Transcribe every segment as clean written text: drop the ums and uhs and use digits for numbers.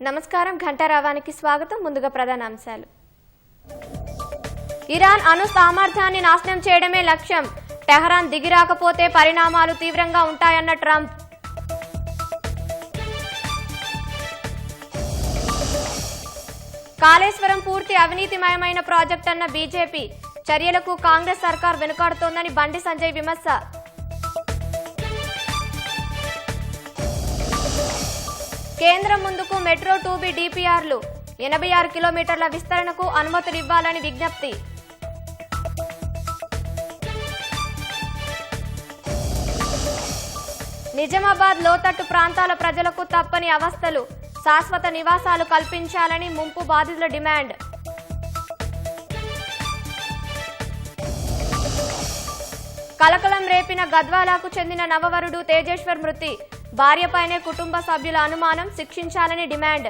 నమస్కారం ఘంటారావానికి స్వాగతం. ముందుగా ప్రధాన అంశాలు. ఇరాన్ అణు సామర్థ్యాన్ని నాశనం చేయడమే లక్ష్యం. టెహరాన్ దిగిరాకపోతే పరిణామాలు తీవ్రంగా ఉంటాయన్న ట్రంప్. కాళేశ్వరం పూర్తి అవినీతిమయమైన ప్రాజెక్ట్ అన్న బీజేపీ. చర్యలకు కాంగ్రెస్ సర్కార్ వెనుకాడుతోందని బండి సంజయ్ విమర్శ. కేంద్రం ముందుకు మెట్రో 2B డిపిఆర్లు. 86 కిలోమీటర్ల విస్తరణకు అనుమతులు ఇవ్వాలని విజ్ఞప్తి. నిజామాబాద్ లోతట్టు ప్రాంతాల ప్రజలకు తప్పని అవస్థలు. శాశ్వత నివాసాలు కల్పించాలని ముంపు బాధితుల డిమాండ్. కలకలం రేపిన గద్వాలకు చెందిన నవవరుడు తేజేశ్వర్ మృతి. భార్యపైనే కుటుంబ సభ్యుల అనుమానం, శిక్షించాలని డిమాండ్.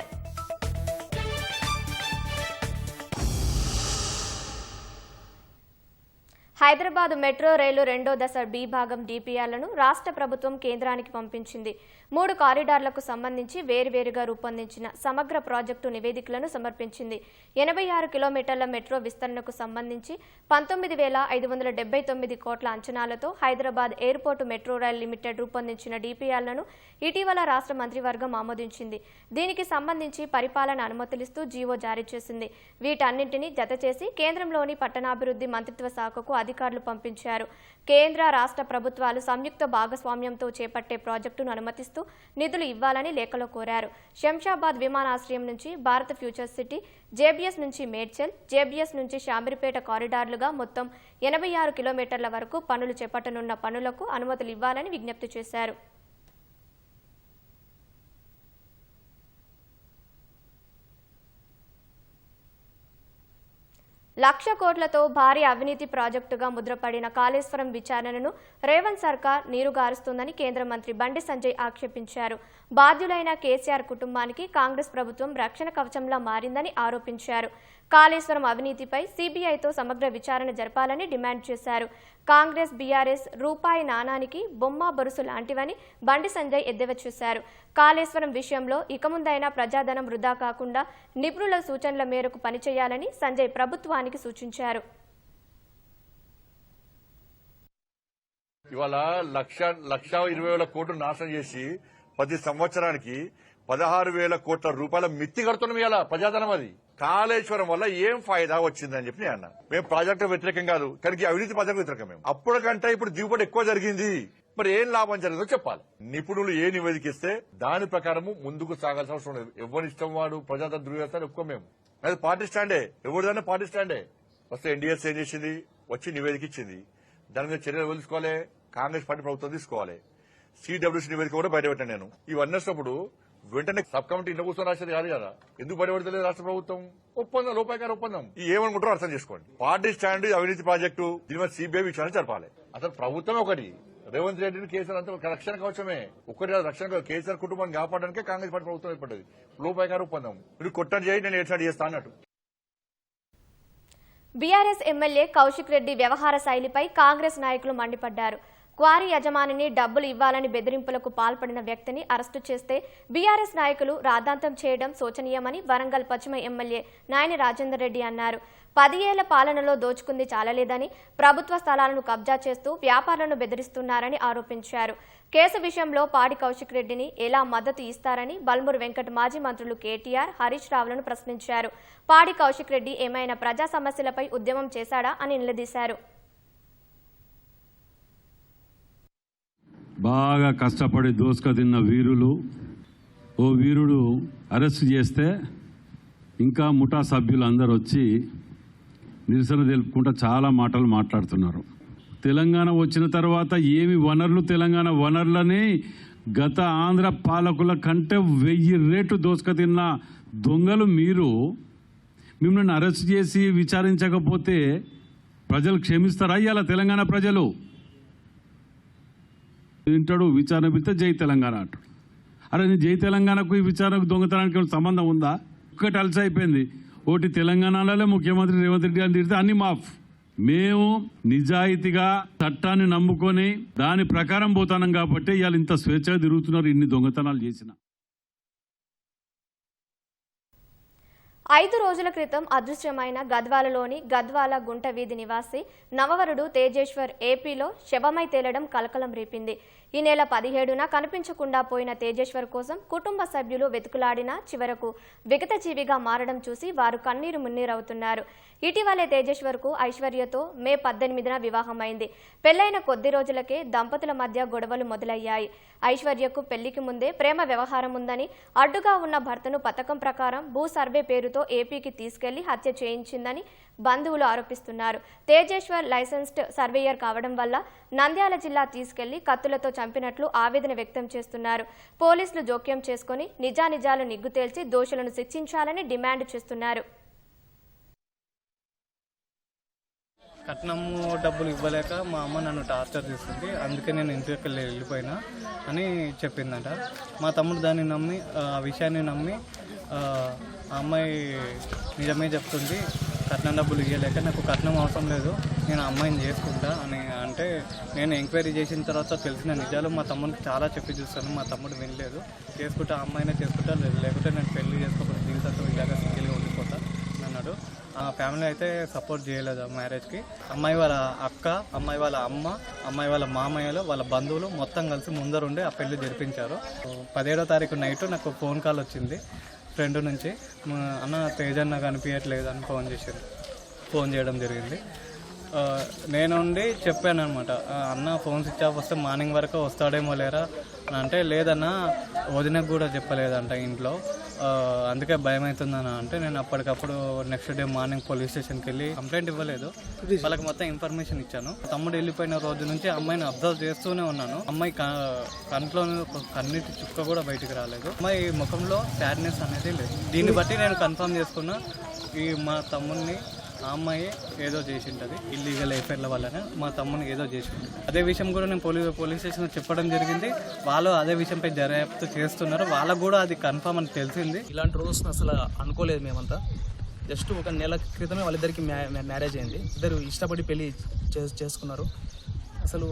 హైదరాబాద్ మెట్రో రైలు రెండో దశ బి భాగం డిపిఆర్లను రాష్ట్ర ప్రభుత్వం కేంద్రానికి పంపించింది. 3 కారిడార్లకు సంబంధించి వేరువేరుగా రూపొందించిన సమగ్ర ప్రాజెక్టు నివేదికలను సమర్పించింది. 86 కిలోమీటర్ల మెట్రో విస్తరణకు సంబంధించి 19,579 కోట్ల అంచనాలతో Hyderabad airport metro rail limited రూపొందించిన డిపిఆర్లను ఇటీవల రాష్ట్ర మంత్రివర్గం ఆమోదించింది. దీనికి సంబంధించి పరిపాలన అనుమతులిస్తూ జీవో జారీ చేసింది. వీటన్నింటినీ జతచేసి కేంద్రంలోని పట్టణాభివృద్ధి మంత్రిత్వ శాఖకు అధికారులు పంపించారు. కేంద్ర రాష్ట్ర ప్రభుత్వాలు సంయుక్త భాగస్వామ్యంతో చేపట్టే ప్రాజెక్టును అనుమతిస్తూ నిధులు ఇవ్వాలని లేఖలో కోరారు. శంషాబాద్ విమానాశ్రయం నుంచి భారత్ ఫ్యూచర్ సిటీ, జేబీఎస్ నుంచి మేడ్చల్, జేబీఎస్ నుంచి శామీర్పేట కారిడార్లుగా మొత్తం 86 కిలోమీటర్ల వరకు పనులు చేపట్టనున్న పనులకు అనుమతులు ఇవ్వాలని విజ్ఞప్తి చేశారు. లక్ష కోట్లతో భారీ అవినీతి ప్రాజెక్టుగా ముద్రపడిన కాళేశ్వరం విచారణను రేవంత్ సర్కార్ నీరుగారుస్తుందని కేంద్ర మంత్రి బండి సంజయ్ ఆక్షేపించారు. బాధ్యులైన కేసీఆర్ కుటుంబానికి కాంగ్రెస్ ప్రభుత్వం రక్షణ కవచంలా మారిందని ఆరోపించారు. కాళేశ్వరం అవినీతిపై సీబీఐతో సమగ్ర విచారణ జరపాలని డిమాండ్ చేశారు. కాంగ్రెస్ బీఆర్ఎస్ రూపాయి నాణానికి బొమ్మ బొరుసు లాంటివని బండి సంజయ్ ఎద్దేవా చేశారు. కాళేశ్వరం విషయంలో ఇక ముందైనా ప్రజాధనం వృధా కాకుండా నిపుణుల సూచనల మేరకు పనిచేయాలని సంజయ్ ప్రభుత్వానికి సూచించారు. ఇవాళ 1,20,000 కోట్లు నాశనం చేసి 10 సంవత్సరానికి 16,000 కోట్ల రూపాయల మిత్తి కడుతున్నాం. ఇవాళ ప్రజాధనం అది. కాళేశ్వరం వల్ల ఏం ఫాయిదా వచ్చిందని చెప్పి నేను అన్నా. మేము ప్రాజెక్టు వ్యతిరేకం కాదు, కానీ అవినీతి ప్రాజెక్టు వ్యతిరేకం. మేము అప్పటికంటే ఇప్పుడు దిగుబడి ఎక్కువ జరిగింది. మరి ఏం లాభం జరిగిందో చెప్పాలి. నిపుణులు ఏ నివేదికిస్తే దాని ప్రకారము ముందుకు సాగాల్సిన అవసరం లేదు. ఎవరి ఇష్టం వాడు ప్రజాధన దుర్వ్యవస్థ ఎక్కువ. మేము అది పార్టీ స్టాండే, ఎవరిదైనా పార్టీ స్టాండే. వస్తే ఎన్డీఎస్ ఏం చేసింది, వచ్చి నివేదిక ఇచ్చింది. దాని మీద చర్యలు తీసుకోవాలి, కాంగ్రెస్ పార్టీ ప్రభుత్వం తీసుకోవాలి. సిడబ్ల్యూసీ నివేదిక కూడా బయటపెట్టాను నేను. ఇవన్నీ వచ్చినప్పుడు వెంటనే సబ్ కమిటీ ఇంట్లో కూర్చొని రాసేది కాదు కదా. ఎందుకు బయటపడతలేదు రాష్ట్ర ప్రభుత్వం? ఒప్పందం, లోపాయకార ఒప్పందం. ఏమనుకుంటారో అర్థం చేసుకోండి. పార్టీ స్టాండ్ అవినీతి ప్రాజెక్టు, దీని మీద సిబిఐ విచారణ జరపాలి. అసలు ప్రభుత్వం ఒకటి, రేవంత్ రెడ్డిని కేసీఆర్ అంతా రక్షణ కవచమే. ఒకటి రక్షణ కేసీఆర్ కుటుంబాన్ని కాపాడడానికే కాంగ్రెస్ పార్టీ ప్రభుత్వం ఏర్పడ్డది. లోపాయకార ఒప్పందం. మీరు కొట్టని చేయి, నేను ఏర్పాటు చేస్తా అన్నట్టు. బీఆర్ఎస్ ఎమ్మెల్యే కౌశిక్ రెడ్డి వ్యవహార శైలిపై కాంగ్రెస్ నాయకులు మండిపడ్డారు. క్వారీ యజమానిని డబ్బులు ఇవ్వాలని బెదిరింపులకు పాల్పడిన వ్యక్తిని అరెస్టు చేస్తే బీఆర్ఎస్ నాయకులు రాద్ధాంతం చేయడం శోచనీయమని వరంగల్ పశ్చిమ ఎమ్మెల్యే నాయని రాజేందర్ రెడ్డి అన్నారు. 10 ఏళ్ల పాలనలో దోచుకుంది చాలలేదని ప్రభుత్వ స్థలాలను కబ్జా చేస్తూ వ్యాపారులను బెదిరిస్తున్నారని ఆరోపించారు. కేసు విషయంలో పాడి కౌశిక్ రెడ్డిని ఎలా మద్దతు ఇస్తారని బల్మూరు వెంకట్ మాజీ మంత్రులు కేటీఆర్, హరీష్ రావులను ప్రశ్నించారు. పాడి కౌశిక్ రెడ్డి ఏమైనా ప్రజా సమస్యలపై ఉద్యమం చేశాడా అని నిలదీశారు. బాగా కష్టపడి దోసుక తిన్న వీరులు, ఓ వీరుడు అరెస్ట్ చేస్తే ఇంకా ముఠా సభ్యులు అందరూ వచ్చి నిరసన తెలుపుకుంటూ చాలా మాటలు మాట్లాడుతున్నారు. తెలంగాణ వచ్చిన తర్వాత ఏమి వనరులు, తెలంగాణ వనరులని గత ఆంధ్ర పాలకుల కంటే 1000 రెట్లు దోసుక తిన్న దొంగలు మీరు. మిమ్మల్ని అరెస్ట్ చేసి విచారించకపోతే ప్రజలు క్షమిస్తారా? ఇవాళ తెలంగాణ ప్రజలు వింటాడు, విచారణ పిలిస్తే జై తెలంగాణ అంటాడు. అరే నీ జై తెలంగాణకు ఈ విచారణకు దొంగతనానికి సంబంధం ఉందా? ఒక్కటి అలసి అయిపోయింది. ఒకటి తెలంగాణలో ముఖ్యమంత్రి రేవంత్ రెడ్డి గారిని తిడితే అన్ని మాఫ్. మేము నిజాయితీగా చట్టాన్ని నమ్ముకొని దాని ప్రకారం పోతానం కాబట్టి ఇవాళ ఇంత స్వేచ్ఛగా తిరుగుతున్నారు. ఇన్ని దొంగతనాలు చేసిన 5 రోజుల క్రితం అదృశ్యమైన గద్వాలలోని గద్వాల గుంట వీధి నివాసి నవవరుడు తేజేశ్వర్ ఏపీలో శవమై తేలడం కలకలం రేపింది. ఈ నెల 17న కనిపించకుండా పోయిన తేజేశ్వర్ కోసం కుటుంబ సభ్యులు వెతుకులాడినా చివరకు విగతజీవిగా మారడం చూసి వారు కన్నీరు మున్నీరవుతున్నారు. ఇటీవలే తేజేశ్వర్కు ఐశ్వర్యతో మే 18న వివాహమైంది. పెళ్లైన కొద్ది రోజులకే దంపతుల మధ్య గొడవలు మొదలయ్యాయి. ఐశ్వర్యకు పెళ్లికి ముందే ప్రేమ వ్యవహారం ఉందని, అడ్డుగా ఉన్న భర్తను పథకం ప్రకారం భూ సర్వే పేరుతో ఏపీకి తీసుకెళ్లి హత్య చేయించిందని బంధువులు ఆరోపిస్తున్నారు. తేజేశ్వర్ లైసెన్స్డ్ సర్వేయర్ కావడం వల్ల నంద్యాల జిల్లా తీసుకెళ్లి కత్తులతో చంపినట్లు ఆవేదన వ్యక్తం చేస్తున్నారు. పోలీసులు జోక్యం చేసుకుని నిజానిజాలు నిగ్గు తేల్చి దోషులను శిక్షించాలని డిమాండ్ చేస్తున్నారు. కట్నము డబ్బులు ఇవ్వలేక మా అమ్మ నన్ను టార్చర్ చేస్తుంది, అందుకే నేను ఇంటికి వెళ్ళిపోయినా అని చెప్పిందట. మా తమ్ముడు దాన్ని నమ్మి, ఆ విషయాన్ని నమ్మి ఆ అమ్మాయి నిజమే చెప్తుంది, కట్నం డబ్బులు ఇవ్వలేక నాకు కట్నం అవసరం లేదు, నేను అమ్మాయిని చేసుకుంటా అని అంటే, నేను ఎంక్వైరీ చేసిన తర్వాత తెలిసిన నిజాలు మా తమ్ముడికి చాలా చెప్పి చూస్తాను. మా తమ్ముడు వినలేదు. చేసుకుంటా అమ్మాయినే చేసుకుంటా, లేకపోతే నేను పెళ్లి చేసుకోకపోతే జీవితంతో ఇలాగ సింగిల్గా ఉండిపోతా అన్నాడు. ఆ ఫ్యామిలీ అయితే సపోర్ట్ చేయలేదు మ్యారేజ్కి. అమ్మాయి వాళ్ళ అక్క, అమ్మాయి వాళ్ళ అమ్మ, అమ్మాయి వాళ్ళ మామయ్యలు, వాళ్ళ బంధువులు మొత్తం కలిసి ముందరుండి ఆ పెళ్లి జరిపించారు. 17వ తారీఖు నైట్ నాకు ఫోన్ కాల్ వచ్చింది ఫ్రెండ్ నుంచి. అన్న తేజన్న కనిపించట్లేదు అని ఫోన్ చేయడం జరిగింది. నేనుండి చెప్పాను అనమాట, అన్న ఫోన్ స్విచ్ ఆఫ్ వస్తే మార్నింగ్ వరకు వస్తాడేమో లేరా అని అంటే, లేదన్నా వదినకు కూడా చెప్పలేదంట ఇంట్లో, అందుకే భయం అవుతుందన్న అంటే, నేను అప్పటికప్పుడు నెక్స్ట్ డే మార్నింగ్ పోలీస్ స్టేషన్కి వెళ్ళి కంప్లైంట్ ఇవ్వలేదు, వాళ్ళకి మొత్తం ఇన్ఫర్మేషన్ ఇచ్చాను. తమ్ముడు వెళ్ళిపోయిన రోజు నుంచి అమ్మాయిని అబ్జర్వ్ చేస్తూనే ఉన్నాను. అమ్మాయి కంట్లో కన్నీటి చుక్క కూడా బయటికి రాలేదు. అమ్మాయి ముఖంలో సాడ్నెస్ అనేది లేదు. దీన్ని బట్టి నేను కన్ఫర్మ్ చేసుకున్నా, ఈ మా తమ్ముడిని ఆ అమ్మాయి ఏదో చేసి ఉంటుంది, ఇల్లీగల్ ఎఫైర్ల వల్లనే మా తమ్ముని ఏదో చేసి ఉంటుంది. అదే విషయం కూడా నేను పోలీస్ స్టేషన్లో చెప్పడం జరిగింది. వాళ్ళు అదే విషయంపై దర్యాప్తు చేస్తున్నారు. వాళ్ళకు కూడా అది కన్ఫర్మ్ అని తెలిసింది. ఇలాంటి రోజు అసలు అనుకోలేదు మేమంతా. జస్ట్ ఒక నెల క్రితమే వాళ్ళిద్దరికి మ్యారేజ్ అయింది. ఇద్దరు ఇష్టపడి పెళ్లి చేసుకున్నారు. అసలు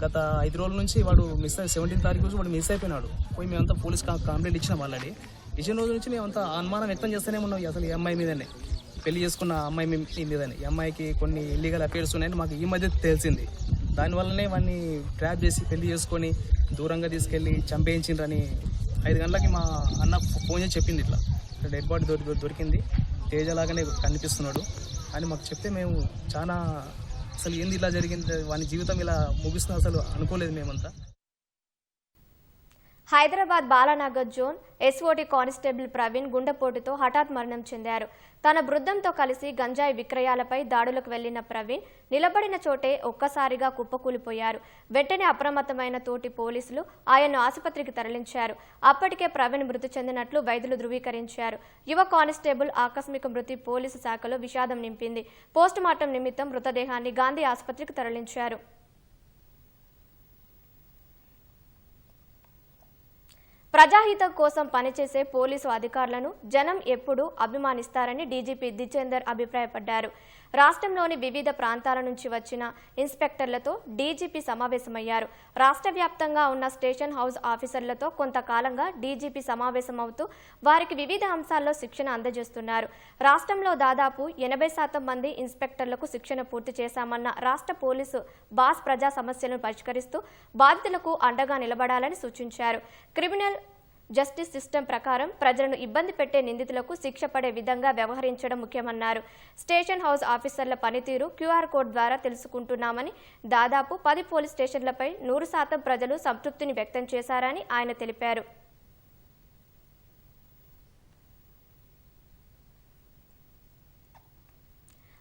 గత 5 రోజుల నుంచి వాడు 17వ తారీఖు రోజు వాడు మిస్ అయిపోయినాడు. పోయి మేమంతా పోలీస్ కంప్లైంట్ ఇచ్చినాం ఆల్రెడీ. ఇచ్చిన రోజు నుంచి మేమంతా అనుమానం వ్యక్తం చేస్తూనే ఉన్నాం అసలు ఈ అమ్మాయి మీదనే, పెళ్లి చేసుకున్న అమ్మాయి మీదనే. ఈ అమ్మాయికి కొన్ని ఇల్లీగల్ అఫేర్స్ ఉన్నాయని మాకు ఈ మధ్య తెలిసింది. దానివల్లనే వాడిని ట్రాప్ చేసి పెళ్లి చేసుకొని దూరంగా తీసుకెళ్ళి చంపేయించిండ్రని 5 గంటలకి మా అన్న ఫోన్ చేసి చెప్పింది. ఇట్లా డెడ్ బాడీ దొరికింది, తేజలాగానే కనిపిస్తున్నాడు అని మాకు చెప్తే మేము చాలా అసలు ఏంది ఇలా జరిగింది, వాని జీవితం ఇలా ముగిస్తున్నా అసలు అనుకోలేదు మేమంతా. Hyderabad Balanagar zone SOT constable Praveen గుండెపోటుతో హఠాత్ మరణం చెందారు. తన బృందంతో కలిసి గంజాయి విక్రయాలపై దాడులకు వెళ్లిన ప్రవీణ్ నిలబడిన చోటే ఒక్కసారిగా కుప్పకూలిపోయారు. వెంటనే అప్రమత్తమైన తోటి పోలీసులు ఆయన్ను ఆసుపత్రికి తరలించారు. అప్పటికే ప్రవీణ్ మృతి చెందినట్లు వైద్యులు ధృవీకరించారు. యువ కానిస్టేబుల్ ఆకస్మిక మృతి పోలీసు శాఖలో విషాదం నింపింది. పోస్టుమార్టం నిమిత్తం మృతదేహాన్ని గాంధీ ఆసుపత్రికి తరలించారు. ప్రజాహితం కోసం పనిచేసే పోలీసు అధికారులను జనం ఎప్పుడూ అభిమానిస్తారని డీజీపీ దిచేందర్ అభిప్రాయపడ్డారు. రాష్ట్రంలోని వివిధ ప్రాంతాల నుంచి వచ్చిన ఇన్స్పెక్టర్లతో డీజీపీ సమావేశమయ్యారు. రాష్ట్ర వ్యాప్తంగా ఉన్న స్టేషన్ హౌస్ ఆఫీసర్లతో కొంతకాలంగా డీజీపీ సమావేశమవుతూ వారికి వివిధ అంశాల్లో శిక్షణ అందజేస్తున్నారు. రాష్ట్రంలో దాదాపు 80% మంది ఇన్స్పెక్టర్లకు శిక్షణ పూర్తి చేశామన్న రాష్ట్ర పోలీసు బాస్ ప్రజా సమస్యలను పరిష్కరిస్తూ బాధితులకు అండగా నిలబడాలని సూచించారు. క్రిమినల్ జస్టిస్ సిస్టమ్ ప్రకారం ప్రజలను ఇబ్బంది పెట్టే నిందితులకు శిక్ష పడే విధంగా వ్యవహరించడం ముఖ్యమన్నారు. స్టేషన్ హౌస్ ఆఫీసర్ల పనితీరు క్యూఆర్ కోడ్ ద్వారా తెలుసుకుంటున్నామని, దాదాపు 10 పోలీస్ స్టేషన్లపై 100% ప్రజలు సంతృప్తిని వ్యక్తం చేశారని ఆయన తెలిపారు.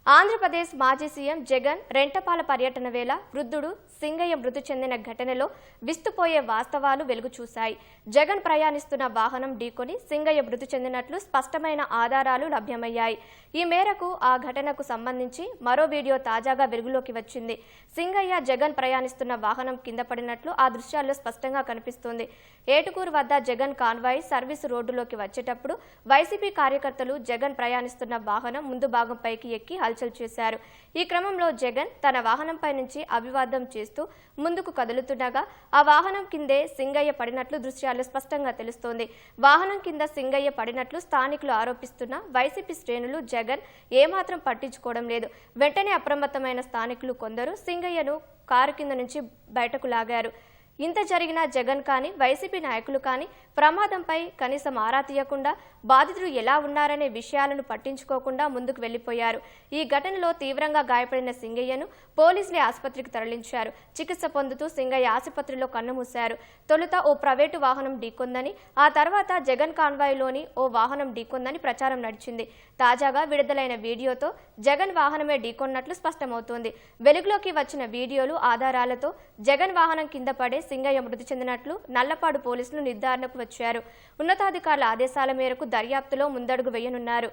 ఆంధ్రప్రదేశ్ మాజీ సీఎం జగన్ రెంటపాల పర్యటన వేళ వృద్ధుడు సింగయ్య మృతి చెందిన ఘటనలో విస్తుపోయే వాస్తవాలు వెలుగు చూశాయి. జగన్ ప్రయాణిస్తున్న వాహనం ఢీకొని సింగయ్య మృతి చెందినట్లు స్పష్టమైన ఆధారాలు లభ్యమయ్యాయి. ఈ మేరకు ఆ ఘటనకు సంబంధించి మరో వీడియో తాజాగా వెలుగులోకి వచ్చింది. సింగయ్య జగన్ ప్రయాణిస్తున్న వాహనం కింద పడినట్లు ఆ దృశ్యాల్లో స్పష్టంగా కనిపిస్తోంది. ఏటుకూరు వద్ద జగన్ కాన్వాయ్ సర్వీసు రోడ్డులోకి వచ్చేటప్పుడు వైసీపీ కార్యకర్తలు జగన్ ప్రయాణిస్తున్న వాహనం ముందు భాగం పైకి ఎక్కి హల్చల్ చేశారు. ఈ క్రమంలో జగన్ తన వాహనంపై నుంచి అభివాదం చేస్తూ ముందుకు కదులుతుండగా ఆ వాహనం కిందే సింగయ్య పడినట్లు దృశ్యాలు స్పష్టంగా తెలుస్తోంది. వాహనం కింద సింగయ్య పడినట్లు స్థానికులు ఆరోపిస్తున్న వైసీపీ శ్రేణులు జగన్ ఏమాత్రం పట్టించుకోవడం లేదు. వెంటనే అప్రమత్తమైన స్థానికులు కొందరు సింగయ్యను కారు కింద నుంచి బయటకు లాగారు. ఇంత జరిగినా జగన్ కానీ వైసీపీ నాయకులు కానీ ప్రమాదంపై కనీసం ఆరా తీయకుండా బాధితులు ఎలా ఉన్నారనే విషయాలను పట్టించుకోకుండా ముందుకు వెళ్లిపోయారు. ఈ ఘటనలో తీవ్రంగా గాయపడిన సింగయ్యను పోలీసులే ఆసుపత్రికి తరలించారు. చికిత్స పొందుతూ సింగయ్య ఆసుపత్రిలో కన్నుమూశారు. తొలుత ఓ ప్రైవేటు వాహనం ఢీకొందని, ఆ తర్వాత జగన్ కాన్వాయ్లోని ఓ వాహనం ఢీకొందని ప్రచారం నడిచింది. తాజాగా విడుదలైన వీడియోతో జగన్ వాహనమే ఢీకొన్నట్లు స్పష్టమవుతోంది. వెలుగులోకి వచ్చిన వీడియోలు ఆధారాలతో జగన్ వాహనం కింద పడే సింగయ్య మృతి చెందినట్లు నల్లపాడు పోలీసులు నిర్ధారణకు వచ్చారు. ఉన్నతాధికారుల ఆదేశాల మేరకు దర్యాప్తులో ముందడుగు వేయనున్నారు.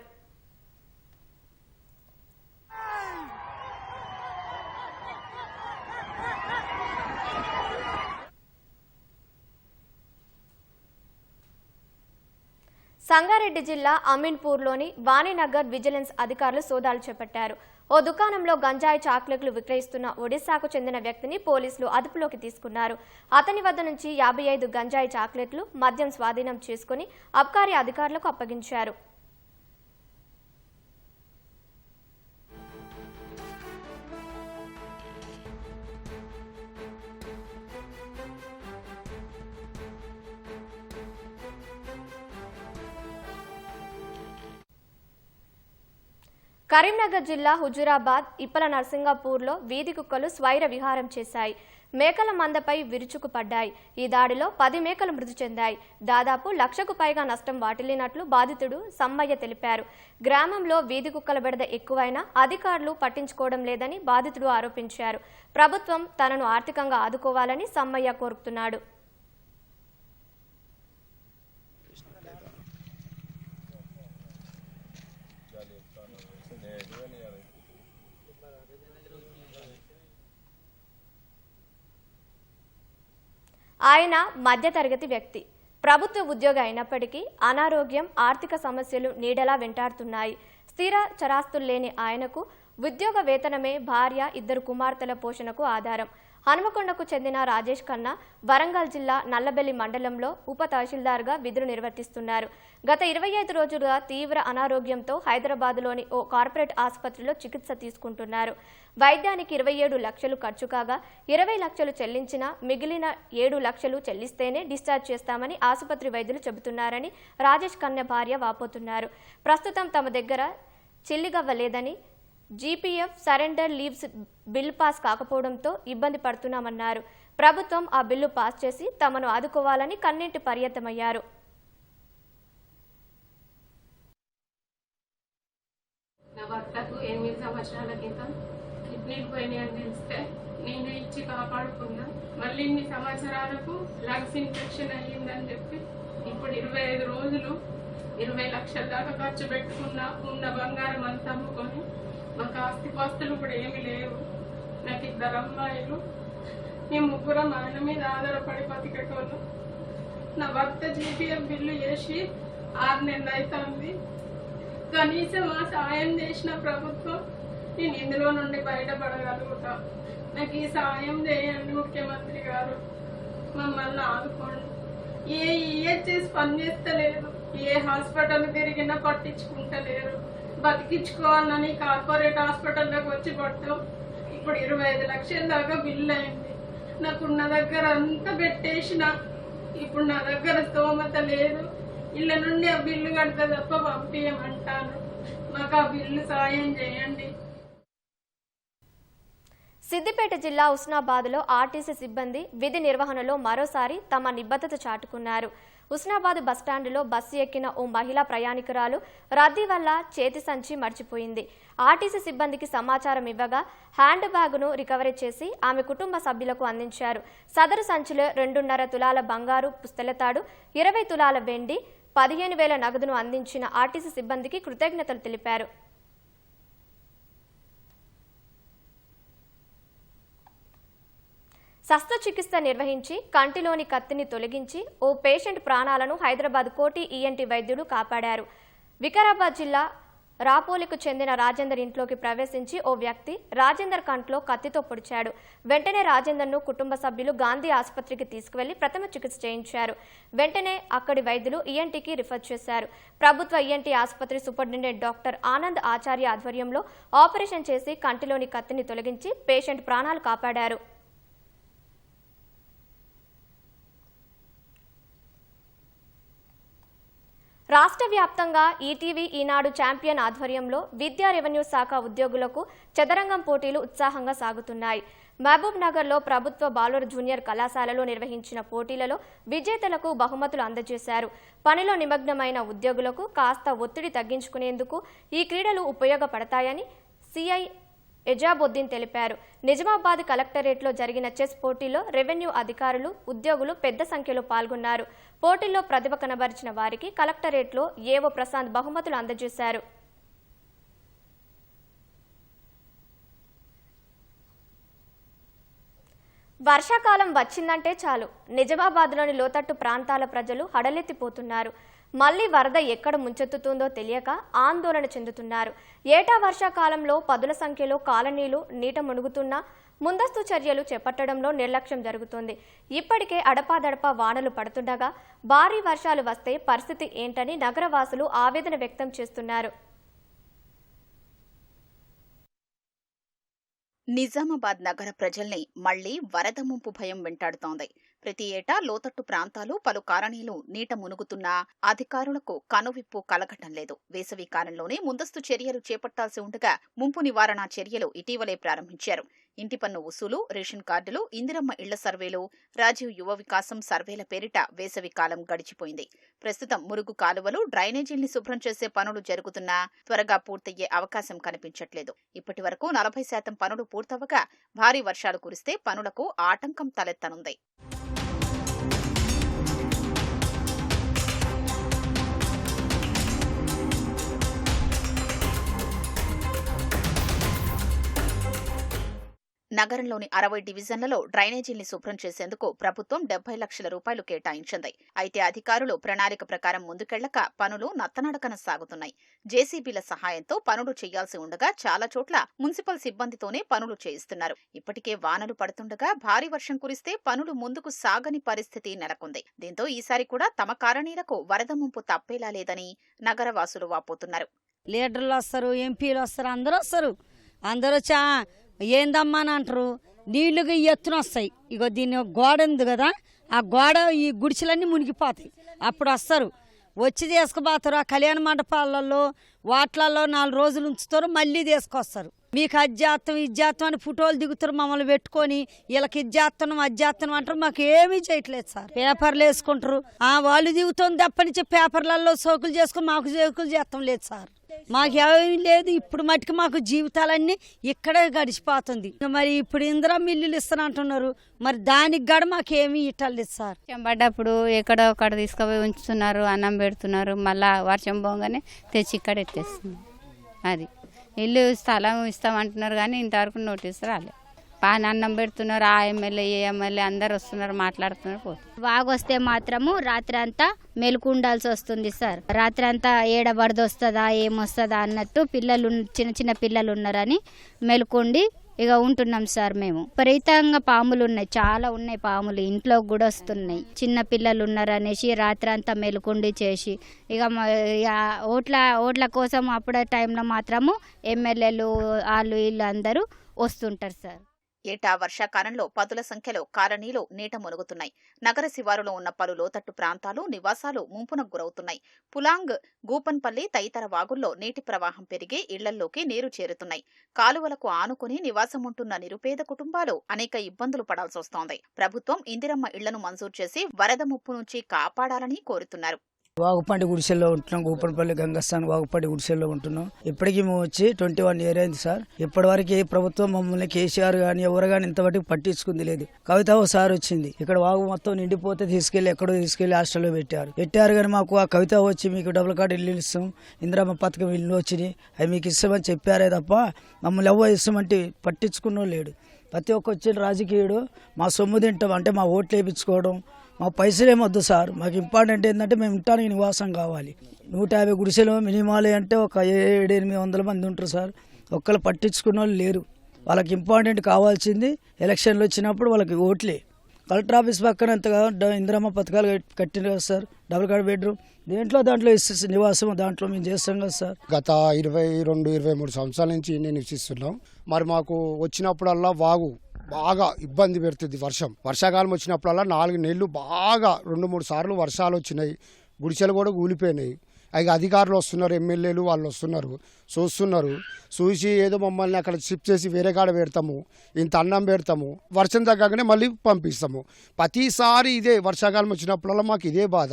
సంగారెడ్డి జిల్లా అమీన్పూర్లోని వాణినగర్ విజిలెన్స్ అధికారులు సోదాలు చేపట్టారు. ఓ దుకాణంలో గంజాయి చాక్లెట్లు విక్రయిస్తున్న ఒడిశాకు చెందిన వ్యక్తిని పోలీసులు అదుపులోకి తీసుకున్నారు. అతని వద్ద నుంచి 55 గంజాయి చాక్లెట్లు, మద్యం స్వాధీనం చేసుకుని అబ్కారీ అధికారులకు అప్పగించారు. కరీంనగర్ జిల్లా హుజూరాబాద్ ఇప్పల నర్సింగాపూర్లో వీధి కుక్కలు స్వైర విహారం చేశాయి. మేకల మందపై విరుచుకుపడ్డాయి. ఈ దాడిలో 10 మేకలు మృతి చెందాయి. దాదాపు 1,00,000కు పైగా నష్టం వాటిల్లినట్లు బాధితుడు సమ్మయ్య తెలిపారు. గ్రామంలో వీధి కుక్కల బెడద ఎక్కువైనా అధికారులు పట్టించుకోవడం లేదని బాధితుడు ఆరోపించారు. ప్రభుత్వం తనను ఆర్థికంగా ఆదుకోవాలని సమ్మయ్య కోరుతున్నాడు. ఆయన మధ్యతరగతి వ్యక్తి. ప్రభుత్వ ఉద్యోగి అయినప్పటికీ అనారోగ్యం, ఆర్థిక సమస్యలు నీడలా వెంటాడుతున్నాయి. స్థిర చరాస్తులు లేని ఆయనకు ఉద్యోగ వేతనమే భార్య, 2 కుమార్తెల పోషణకు ఆధారం. హనుమకొండకు చెందిన రాజేష్ ఖన్నా వరంగల్ జిల్లా నల్లబెల్లి మండలంలో ఉప తహసీల్దార్గా విధులు నిర్వర్తిస్తున్నారు. గత 25 రోజులుగా తీవ్ర అనారోగ్యంతో హైదరాబాద్లోని ఓ కార్పొరేట్ ఆసుపత్రిలో చికిత్స తీసుకుంటున్నారు. వైద్యానికి 27 లక్షలు ఖర్చు కాగా 20 లక్షలు చెల్లించినా మిగిలిన 7 లక్షలు చెల్లిస్తేనే డిశ్చార్జ్ చేస్తామని ఆసుపత్రి వైద్యులు చెబుతున్నారని రాజేష్ ఖన్నా భార్య వాపోతున్నారు. ప్రస్తుతం తమ దగ్గర చిల్లిగవ్వలేదని, GPF surrender leaves bill pass కాకపోవడంతో ఇబ్బంది పడుతున్నామన్నారు. ప్రభుత్వం ఆ బిల్లు పాస్ చేసి తమను ఆదుకోవాలని కన్నీటి పర్యంతమయ్యారు. నా భర్తకు 8 సంవత్సరాల క్రితం కిడ్నీలు పోయినాయని తెలిస్తే నేనే ఇచ్చి కాపాడుకున్నా. మళ్ళీ ఇన్ని సంవత్సరాలకు లంగ్స్ ఇన్ఫెక్షన్ అయ్యిందని చెప్పి ఇప్పుడు 25 రోజులు 20 లక్షల దాకా ఖర్చు పెట్టుకున్నా. ఉన్న బంగారం అంతా అమ్ముకొని మాకు ఆస్తిపాస్తులు కూడా ఏమి లేవు. నాకు 2 అమ్మాయిలు, మేము 3 ఆయన మీద ఆధారపడి బతికేటోళ్ళు. నా భర్త జీపీఎఫ్ బిల్లు చేసి 6 నెలలు అవుతుంది. కనీసం ఆ సాయం చేసిన ప్రభుత్వం నేను ఇందులో నుండి బయటపడగలుగుతా. నాకు ఈ సాయం చేయండి ముఖ్యమంత్రి గారు, మమ్మల్ని ఆదుకోండి. ఏ ఈహెచ్ఎస్ పనిచేస్తలేదు, ఏ హాస్పిటల్ తిరిగినా పట్టించుకుంటలేరు. బతికించుకోవాలని కార్పొరేట్ హాస్పిటల్లోకి వచ్చి పడతాం. ఇప్పుడు 25 లక్షల దాకా బిల్లు అయింది. నాకున్న దగ్గర అంతా పెట్టేసిన, ఇప్పుడు నా దగ్గర స్తోమత లేదు. ఇళ్ళ నుండి ఆ బిల్లు కడితే తప్ప పంపించమంటాను. మాకు ఆ బిల్లు సాయం చేయండి. సిద్దిపేట జిల్లా హుస్నాబాద్లో ఆర్టీసీ సిబ్బంది విధి నిర్వహణలో మరోసారి తమ నిబద్ధత చాటుకున్నారు. హుస్నాబాద్ బస్టాండులో బస్సు ఎక్కిన ఓ మహిళా ప్రయాణికురాలు రద్దీ వల్ల చేతి సంచి మర్చిపోయింది. ఆర్టీసీ సిబ్బందికి సమాచారం ఇవ్వగా హ్యాండ్ బ్యాగును రికవరీ చేసి ఆమె కుటుంబ సభ్యులకు అందించారు. సదరు సంచిలో 2.5 తులాల బంగారు పుస్తెలతాడు, 20 తులాల వెండి, 15,000 నగదును అందించిన ఆర్టీసీ సిబ్బందికి కృతజ్ఞతలు తెలిపారు. శస్త్రచికిత్స నిర్వహించి కంటిలోని కత్తిని తొలగించి ఓ పేషెంట్ ప్రాణాలను హైదరాబాద్ కోటి ఈఎన్టీ వైద్యులు కాపాడారు. వికారాబాద్ జిల్లా రాపోలికు చెందిన రాజేందర్ ఇంట్లోకి ప్రవేశించి ఓ వ్యక్తి రాజేందర్ కంట్లో కత్తితో పొడిచాడు. వెంటనే రాజేందర్ను కుటుంబ సభ్యులు గాంధీ ఆసుపత్రికి తీసుకువెళ్లి ప్రథమ చికిత్స చేయించారు. వెంటనే అక్కడి వైద్యులు ఈఎన్టీకి రిఫర్ చేశారు. ప్రభుత్వ ఈఎన్టీ ఆసుపత్రి సూపరింటెండెంట్ డాక్టర్ ఆనంద్ ఆచార్య ఆధ్వర్యంలో ఆపరేషన్ చేసి కంటిలోని కత్తిని తొలగించి పేషెంట్ ప్రాణాలు కాపాడారు. రాష్ట్ర వ్యాప్తంగా ఈటీవీ ఈనాడు ఛాంపియన్ ఆధ్వర్యంలో విద్యా రెవెన్యూ శాఖ ఉద్యోగులకు చదరంగం పోటీలు ఉత్సాహంగా సాగుతున్నాయి. మహబూబ్ నగర్లో ప్రభుత్వ బాలుర జూనియర్ కళాశాలలో నిర్వహించిన పోటీలలో విజేతలకు బహుమతులు అందజేశారు. పనిలో నిమగ్నమైన ఉద్యోగులకు కాస్త ఒత్తిడి తగ్గించుకునేందుకు ఈ క్రీడలు ఉపయోగపడతాయని సిఐ ఎజాబుద్దీన్ తెలిపారు. నిజామాబాద్ కలెక్టరేట్లో జరిగిన చెస్ పోటీలో రెవెన్యూ అధికారులు, ఉద్యోగులు పెద్ద సంఖ్యలో పాల్గొన్నారు. పోటీల్లో ప్రతిభ కనబరిచిన వారికి కలెక్టరేట్లో ఏవో ప్రశాంత్ బహుమతులు అందజేశారు. వర్షాకాలం వచ్చిందంటే చాలు నిజామాబాద్లోని లోతట్టు ప్రాంతాల ప్రజలు హడలెత్తిపోతున్నారు. మళ్లీ వరద ఎక్కడ ముంచెత్తుతుందో తెలియక ఆందోళన చెందుతున్నారు. ఏటా వర్షాకాలంలో పదుల సంఖ్యలో కాలనీలు నీట మునుగుతున్నా ముందస్తు చర్యలు చేపట్టడంలో నిర్లక్ష్యం జరుగుతోంది. ఇప్పటికే అడపాదడపా వానలు పడుతుండగా భారీ వర్షాలు వస్తే పరిస్థితి ఏంటని నగరవాసులు ఆవేదన వ్యక్తం చేస్తున్నారు. నిజామాబాద్ నగర ప్రజల్ని మళ్లీ వరద ముంపు భయం వెంటాడుతోంది. ప్రతి ఏటా లోతట్టు ప్రాంతాలు, పలు కాలనీలు నీట మునుగుతున్నా అధికారులకు కనువిప్పు కలగటం లేదు. వేసవి కాలంలోనే ముందస్తు చర్యలు చేపట్టాల్సి ఉండగా ముంపు నివారణ చర్యలు ఇటీవలే ప్రారంభించారు. ఇంటి పన్ను వసూలు, రేషన్ కార్డులు, ఇందిరమ్మ ఇళ్ల సర్వేలు, రాజీవ్ యువ వికాసం సర్వేల పేరిట వేసవి కాలం గడిచిపోయింది. ప్రస్తుతం మురుగు కాలువలు, డ్రైనేజీల్ని శుభ్రం చేసే పనులు జరుగుతున్నా త్వరగా పూర్తయ్యే అవకాశం కనిపించట్లేదు. ఇప్పటి వరకు 40% పనులు పూర్తవగా భారీ వర్షాలు కురిస్తే పనులకు ఆటంకం తలెత్తనుంది. నగరంలోని 60 డివిజన్లలో డ్రైనేజీల్ని శుభ్రం చేసేందుకు ప్రభుత్వం 70 లక్షల రూపాయలు కేటాయించింది. అయితే అధికారులు ప్రణాళిక ప్రకారం ముందుకెళ్లక పనులు నత్తనడకన సాగుతున్నాయి. జేసీబీల సహాయంతో పనులు చేయాల్సి ఉండగా చాలా చోట్ల మున్సిపల్ సిబ్బందితోనే పనులు చేయిస్తున్నారు. ఇప్పటికే వానలు పడుతుండగా భారీ వర్షం కురిస్తే పనులు ముందుకు సాగని పరిస్థితి నెలకొంది. దీంతో ఈసారి కూడా తమ కాలనీలకు వరద ముంపు తప్పేలా లేదని నగరవాసులు వాపోతున్నారు. లీడర్లు వస్తారు, ఎంపీలు వస్తారు, అందరూ ఏందమ్మా అని అంటారు. నీళ్లుగా ఎత్తున వస్తాయి. ఇగో దీని గోడ ఉంది కదా, ఆ గోడ ఈ గుడిసెలన్నీ మునిగిపోతాయి. అప్పుడు వస్తారు, వచ్చి తీసుకుపోతారు. ఆ కళ్యాణ మండపాలలో వాట్లలో 4 రోజులు ఉంచుతారు, మళ్ళీ తీసుకొస్తారు. మీకు అజ్జాత్తం ఇజ్జాత్తం అని ఫోటోలు దిగుతారు, మమ్మల్ని పెట్టుకొని వీళ్ళకి ఇజ్జాత్తనం అజ్జాత్తనం అంటారు. మాకు ఏమీ చేయట్లేదు సార్. పేపర్లు వేసుకుంటారు, వాళ్ళు దిగుతుంది తప్పనిచ్చి పేపర్లలో సోకులు చేసుకుని మాకు సోకులు చేస్తాం లేదు సార్. మాకేమీ లేదు. ఇప్పుడు మటుకు మాకు జీవితాలన్నీ ఇక్కడే గడిచిపోతుంది. మరి ఇప్పుడు ఇందిరమ్మ ఇల్లులు ఇస్తానంటున్నారు, మరి దానికి కూడా మాకేమీ ఇట్టలేదు సార్. వర్షం పడ్డప్పుడు ఎక్కడో ఒకటి తీసుకుపోయి ఉంచుతున్నారు, అన్నం పెడుతున్నారు, మళ్ళా వర్షం పోగానే తెచ్చి ఇక్కడ ఎత్తేస్తుంది. అది ఇల్లు స్థలం ఇస్తామంటున్నారు కానీ ఇంతవరకు నోటీస్ రాలేదు. పాని అన్నం పెడుతున్నారు, ఆ ఎమ్మెల్యే ఏ ఎమ్మెల్యే అందరు వస్తున్నారు, మాట్లాడుతున్నారు, పోతున్నారు. వాగొస్తే మాత్రము రాత్రి అంతా మెలకు ఉండాల్సి వస్తుంది సార్. రాత్రి అంతా ఏడబడదొస్తుందా ఏమొస్తుందా అన్నట్టు పిల్లలు చిన్న పిల్లలు ఉన్నారని మెలుకుండి ఇక ఉంటున్నాం సార్. మేము విపరీతంగా పాములు ఉన్నాయి, చాలా ఉన్నాయి పాములు, ఇంట్లో కూడా వస్తున్నాయి. చిన్న పిల్లలు ఉన్నారనేసి రాత్రి అంతా మెలుకుండి చేసి ఇక ఓట్ల కోసం అప్పుడే టైంలో మాత్రము ఎమ్మెల్యేలు వాళ్ళు వీళ్ళు అందరూ వస్తుంటారు సార్. ఏటా వర్షాకాలంలో పదుల సంఖ్యలో కాలనీలు నీట మునుగుతున్నాయి. నగర శివారులో ఉన్న పలు లోతట్టు ప్రాంతాలు, నివాసాలు ముంపునకు గురవుతున్నాయి. పులాంగ్, గూపన్పల్లి తదితర వాగుల్లో నీటి ప్రవాహం పెరిగి ఇళ్లల్లోకి నీరు చేరుతున్నాయి. కాలువలకు ఆనుకుని నివాసముంటున్న నిరుపేద కుటుంబాలు అనేక ఇబ్బందులు పడాల్సొస్తోంది. ప్రభుత్వం ఇందిరమ్మ ఇళ్లను మంజూరు చేసి వరద ముప్పు నుంచి కాపాడాలని కోరుతున్నారు. వాగుపండి గుడిసెల్లో ఉంటున్నాం. గూపన్పల్లి గంగస్థాన్ వాగుపండి గుడిసెల్లో ఉంటున్నాం. ఇప్పటికీ మేము వచ్చి 21 ఇయర్ అయింది సార్. ఇప్పటి వరకు ఏ ప్రభుత్వం మమ్మల్ని కేసీఆర్ గానీ ఎవరు గానీ ఇంతవరకు పట్టించుకుంది లేదు. కవిత ఒకసారి వచ్చింది, ఇక్కడ వాగు మొత్తం నిండిపోతే తీసుకెళ్లి ఎక్కడో తీసుకెళ్లి హాస్టల్లో పెట్టారు కానీ మాకు ఆ కవిత వచ్చి మీకు డబుల్ కార్డు ఇల్లు ఇస్తాం, ఇందిరమ్మ పథకం ఇల్లు వచ్చినాయి, అవి మీకు ఇస్తామని చెప్పారే తప్ప మమ్మల్ని ఎవరు ఇస్తామంటే పట్టించుకున్నో లేడు. ప్రతి ఒక్క వచ్చిన రాజకీయుడు మా సొమ్ము తింటాం అంటే మా ఓట్లు వేయించుకోవడం, మా పైసలు ఏమొద్దు సార్, మాకు ఇంపార్టెంట్ ఏంటంటే మేము ఉండటానికి నివాసం కావాలి. 150 గుడిసెలు మినిమాలే అంటే ఒక 700-800 మంది ఉంటారు సార్. ఒక్కళ్ళు పట్టించుకున్న వాళ్ళు లేరు. వాళ్ళకి ఇంపార్టెంట్ కావాల్సింది ఎలక్షన్లు వచ్చినప్పుడు వాళ్ళకి ఓట్లే. కలెక్టర్ ఆఫీస్ పక్కన ఎంతగా ఇందిరమ్మ పథకాలు కట్టినారు కదా సార్, డబుల్ కార్డ్ బెడ్రూమ్ దాంట్లో ఇస్తే నివాసం దాంట్లో మేము చేస్తాం కదా సార్. గత 22-23 సంవత్సరాల నుంచి నేను నివసిస్తున్నాం. మరి మాకు వచ్చినప్పుడల్లా వాగు బాగా ఇబ్బంది పెడుతుంది. వర్షాకాలం వచ్చినప్పుడల్లా 4 నెలలు బాగా 2-3 సార్లు వర్షాలు వచ్చినాయి. గుడిసెలు కూడా కూలిపోయినాయి. ఇక అధికారులు వస్తున్నారు, ఎమ్మెల్యేలు వాళ్ళు వస్తున్నారు, చూసి ఏదో మమ్మల్ని అక్కడ షిఫ్ట్ చేసి వేరే కాడ పెడతాము, ఇంత అన్నం పెడతాము, వర్షం తగ్గగానే మళ్ళీ పంపిస్తాము. ప్రతిసారి ఇదే వర్షాకాలం వచ్చినప్పుడల్లా మాకు ఇదే బాధ.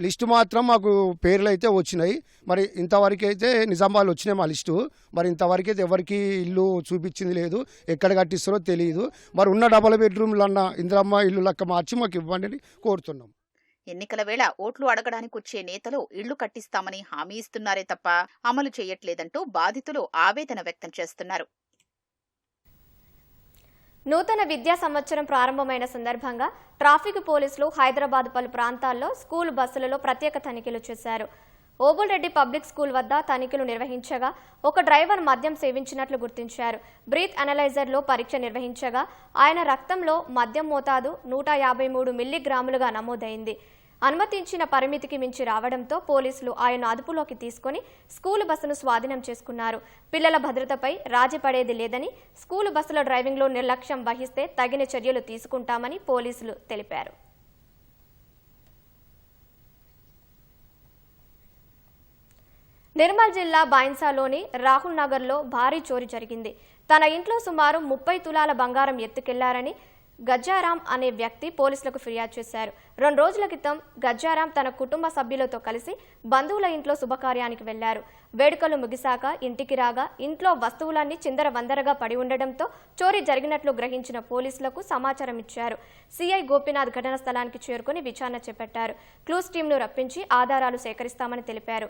లిస్టు మాత్రం మాకు పేర్లు అయితే వచ్చినాయి. మరి ఇంతవరకు అయితే నిజామాబాద్ వచ్చినాయి మా లిస్టు. మరి ఇంతవరకు అయితే ఎవరికి ఇల్లు చూపించింది లేదు, ఎక్కడ కట్టిస్తారో తెలియదు. మరి ఉన్న డబల్ బెడ్రూమ్లన్నా ఇందిరమ్మ ఇల్లు లెక్క మార్చి మాకు ఇవ్వండి అని కోరుతున్నాం. ఎన్నికల వేళ ఓట్లు అడగడానికి వచ్చే నేతలు ఇళ్లు కట్టిస్తామని హామీ ఇస్తున్నారే తప్ప అమలు చేయట్లేదంటూ బాధితులు ఆవేదన వ్యక్తం చేస్తున్నారు. నూతన విద్యా సంవత్సరం ప్రారంభమైన సందర్భంగా ట్రాఫిక్ పోలీసులు హైదరాబాద్ పలు ప్రాంతాల్లో స్కూల్ బస్సులలో ప్రత్యేక తనిఖీలు చేశారు. ఓబుల్రెడ్డి పబ్లిక్ స్కూల్ వద్ద తనిఖీలు నిర్వహించగా ఒక డ్రైవర్ మద్యం సేవించినట్లు గుర్తించారు. బ్రీత్ అనలైజర్లో పరీక్ష నిర్వహించగా ఆయన రక్తంలో మద్యం మోతాదు 153 మిల్లీగ్రాములుగా నమోదైంది. అనుమతించిన పరిమితికి మించి రావడంతో పోలీసులు ఆయన అదుపులోకి తీసుకుని స్కూలు బస్సును స్వాధీనం చేసుకున్నారు. పిల్లల భద్రతపై రాజీ పడేది లేదని, స్కూలు బస్సుల డ్రైవింగ్లో నిర్లక్ష్యం వహిస్తే తగిన చర్యలు తీసుకుంటామని పోలీసులు తెలిపారు. నిర్మల్ జిల్లా బైన్సాలోని రాహుల్ నగర్లో భారీ చోరీ జరిగింది. తన ఇంట్లో సుమారు 30 తులాల బంగారం ఎత్తుకెళ్లారని గజ్జారాం అనే వ్యక్తి పోలీసులకు ఫిర్యాదు చేశారు. 2 రోజుల క్రితం గజ్జారాం తన కుటుంబ సభ్యులతో కలిసి బంధువుల ఇంట్లో శుభకార్యానికి వెళ్లారు. వేడుకలు ముగిశాక ఇంటికి రాగా ఇంట్లో వస్తువులన్నీ చిందరవందరగా పడి ఉండడంతో చోరీ జరిగినట్లు గ్రహించిన పోలీసులకు సమాచారం ఇచ్చారు. సిఐ గోపీనాథ్ ఘటనా స్థలానికి చేరుకుని విచారణ చేపట్టారు. క్లూస్ టీంను రప్పించి ఆధారాలు సేకరిస్తామని తెలిపారు.